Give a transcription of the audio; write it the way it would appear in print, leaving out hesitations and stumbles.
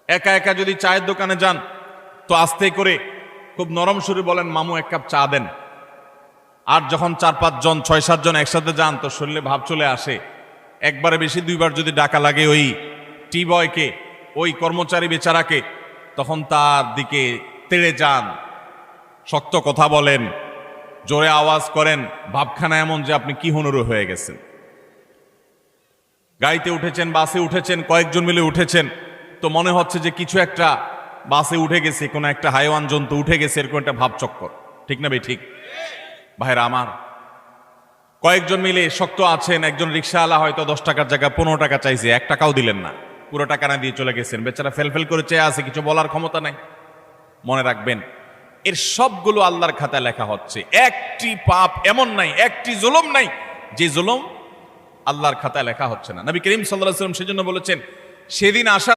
একা একা যদি চায়ের দোকানে যান তো আস্তে করে খুব নরম সুরে বলেন, মামু এক কাপ চা দেন। আর যখন 4-5 জন 6-7 জন একসাথে যান তো শরীরে ভাব চলে আসে। একবারে বেশি 2বার যদি ডাকা লাগে ওই টি বয়কে, ওই কর্মচারী বেচারাকে, তখন তার দিকে তেড়ে যান, শক্ত কথা বলেন, জোরে আওয়াজ করেন, ভাবখানা এমন যে আপনি কি হুনুরু হয়ে গেছেন। গাড়িতে উঠেছেন, বাসে উঠেছেন, কয়েকজন মিলে উঠেছেন, তো মনে হচ্ছে যে কিছু একটা বাসে উঠে গেছে, কোনো একটা হাইওয়ান জন্তু উঠে গেছে, এরকম একটা ভাবচক্কর। ঠিক না ভাই? ঠিক ভাইরা আমার, কয়েকজন মিলে শক্ত আছেন। একজন রিক্সাওয়ালা হয়তো 10 টাকার জায়গায় 15 টাকা চাইছে, 1 টাকাও দিলেন না, পুরো টাকা না দিয়ে চলে গেছেন। বেচারা ফেলফেল করে চেয়ে আছে, কিছু বলার ক্ষমতা নাই। মনে রাখবেন, এর সবগুলো আল্লাহর খাতায় লেখা হচ্ছে। একটি পাপ এমন নাই, একটি জুলুম নাই যে জুলুম আল্লাহর খাতায় লেখা হচ্ছে না। নবী করিম সাল্লাল্লাহু আলাইহি ওয়াসাল্লাম সেজন্য বলেছেন, সেদিন আসা